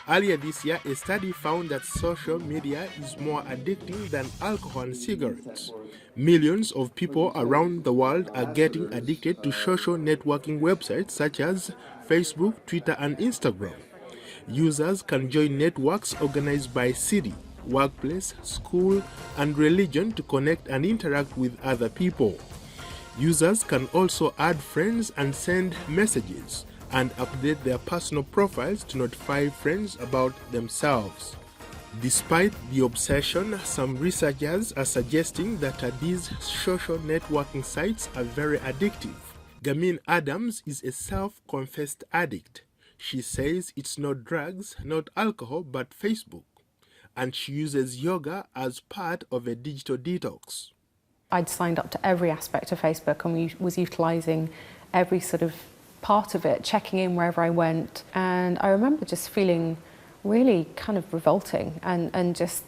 Earlier this year, a study found that social media is more addicting than alcohol and cigarettes. Millions of people around the world are getting addicted to social networking websites such as Facebook, Twitter, and Instagram. Users can join networks organized by city, workplace, school, and religion to connect and interact with other people. Users can also add friends and send messages and update their personal profiles to notify friends about themselves. Despite the obsession, some researchers are suggesting that these social networking sites are very addictive. Gamin Adams is a self-confessed addict. She says it's not drugs, not alcohol, but Facebook. And she uses yoga as part of a digital detox. I'd signed up to every aspect of Facebook and was utilising every sort of part of it, checking in wherever I went. And I remember just feeling really kind of revolting and just,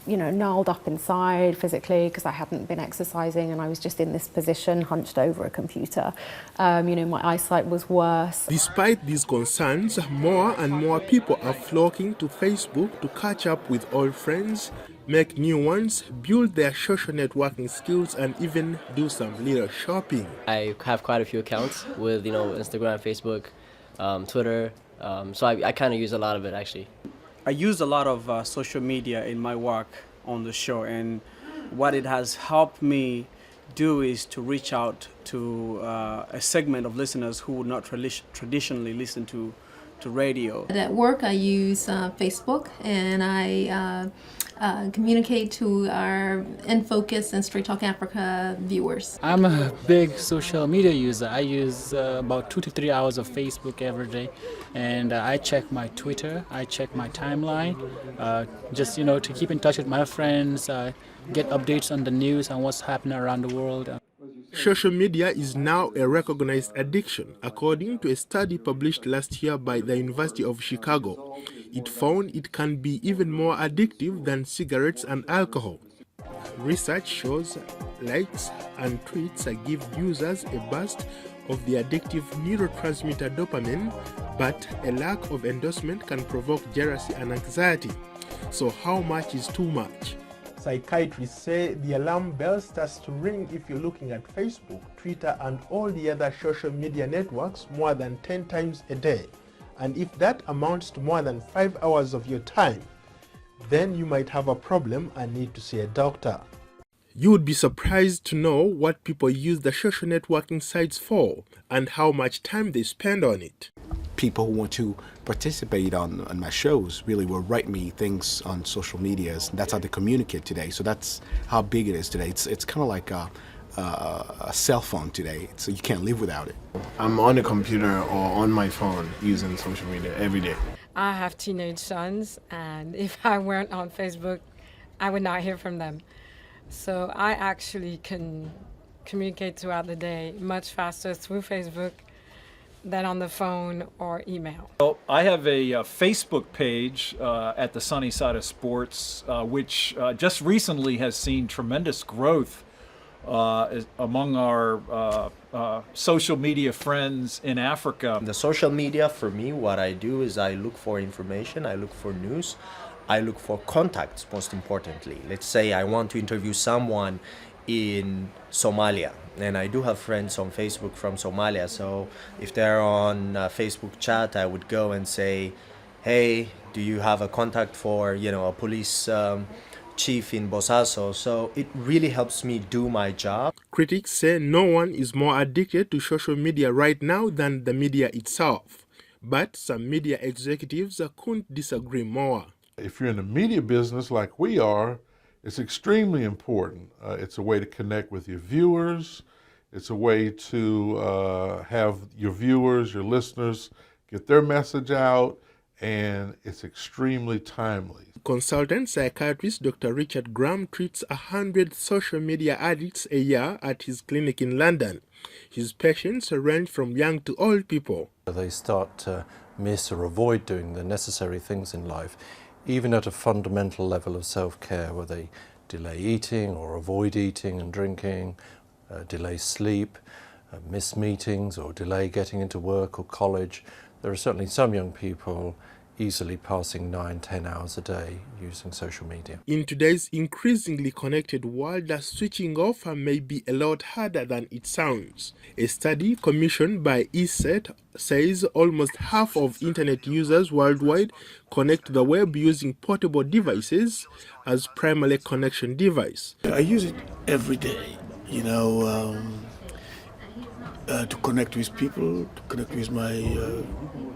you know, gnarled up inside physically because I hadn't been exercising and I was just in this position, hunched over a computer. You know, my eyesight was worse. Despite these concerns, more and more people are flocking to Facebook to catch up with old friends, make new ones, build their social networking skills, and even do some little shopping. I have quite a few accounts with, you know, Instagram, Facebook, Twitter, so I kind of use a lot of it actually. I use a lot of social media in my work on the show, and what it has helped me do is to reach out to a segment of listeners who would not traditionally listen to radio. At work, I use Facebook, and I communicate to our InFocus and Straight Talk Africa viewers. I'm a big social media user. I use about 2 to 3 hours of Facebook every day, and I check my Twitter, I check my timeline, just, you know, to keep in touch with my friends, get updates on the news and what's happening around the world. Social media is now a recognized addiction, according to a study published last year by the University of Chicago. It found it can be even more addictive than cigarettes and alcohol. Research shows likes and tweets give users a burst of the addictive neurotransmitter dopamine, but a lack of endorsement can provoke jealousy and anxiety. So how much is too much? Psychiatrists say the alarm bell starts to ring if you're looking at Facebook, Twitter, and all the other social media networks more than 10 times a day. And if that amounts to more than 5 hours of your time, then you might have a problem and need to see a doctor. You would be surprised to know what people use the social networking sites for and how much time they spend on it. People who want to participate on my shows really will write me things on social medias. That's how they communicate today. So that's how big it is today. It's kind of like a cell phone today. So you can't live without it. I'm on the computer or on my phone using social media every day. I have teenage sons, and if I weren't on Facebook, I would not hear from them. So I actually can communicate throughout the day much faster through Facebook than on the phone or email. Well, I have a Facebook page at the Sunny Side of Sports, which just recently has seen tremendous growth among our social media friends in Africa. The social media, for me, what I do is I look for information, I look for news, I look for contacts, most importantly. Let's say I want to interview someone in Somalia, and I do have friends on Facebook from Somalia, so if they're on Facebook chat, I would go and say, hey, do you have a contact for, you know, a police chief in Bosaso? So it really helps me do my job. Critics say no one is more addicted to social media right now than the media itself, but some media executives couldn't disagree more. If you're in the media business like we are, it's extremely important. It's a way to connect with your viewers. It's a way to have your viewers, your listeners, get their message out, and it's extremely timely. Consultant psychiatrist Dr. Richard Graham treats 100 social media addicts a year at his clinic in London. His patients range from young to old people. They start to miss or avoid doing the necessary things in life, even at a fundamental level of self-care, where they delay eating or avoid eating and drinking, delay sleep, miss meetings or delay getting into work or college. There are certainly some young people, easily passing 9-10 hours a day using social media. In today's increasingly connected world, switching off may be a lot harder than it sounds. A study commissioned by ESET says almost half of internet users worldwide connect the web using portable devices as primary connection device. I use it every day, you know, to connect with people, to connect with my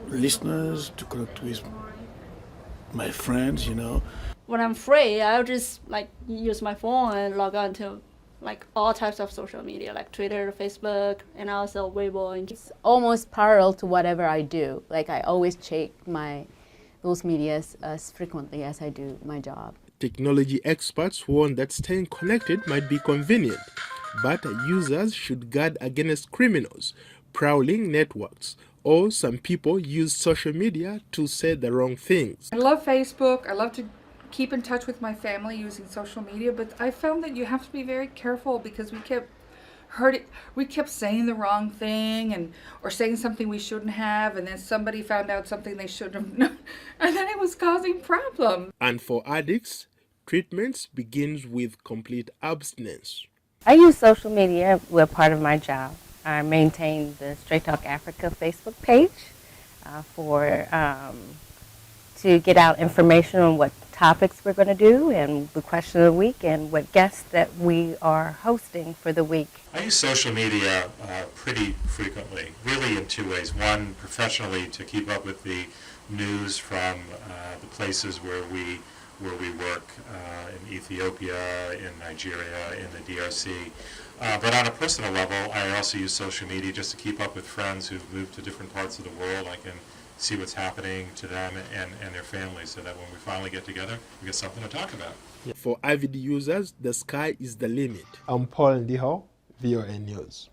listeners, to connect with my friends, you know. When I'm free, I'll just like use my phone and log on to like all types of social media, like Twitter, Facebook, and also Weibo. And it's almost parallel to whatever I do. Like I always check those medias as frequently as I do my job. Technology experts warn that staying connected might be convenient, but users should guard against criminals prowling networks, or some people use social media to say the wrong things. I love Facebook. I love to keep in touch with my family using social media, but I found that you have to be very careful because we kept saying the wrong thing or saying something we shouldn't have, and then somebody found out something they shouldn't have known, and then it was causing problems. And for addicts, treatments begins with complete abstinence. I use social media with part of my job. I maintain the Straight Talk Africa Facebook page to get out information on what topics we're going to do and the question of the week and what guests that we are hosting for the week. I use social media pretty frequently, really in two ways. One, professionally, to keep up with the news from the places where we work, in Ethiopia, in Nigeria, in the DRC. But on a personal level, I also use social media just to keep up with friends who've moved to different parts of the world. I can see what's happening to them and their families so that when we finally get together, we get something to talk about. For avid users, the sky is the limit. I'm Paul Ndiho, VOA News.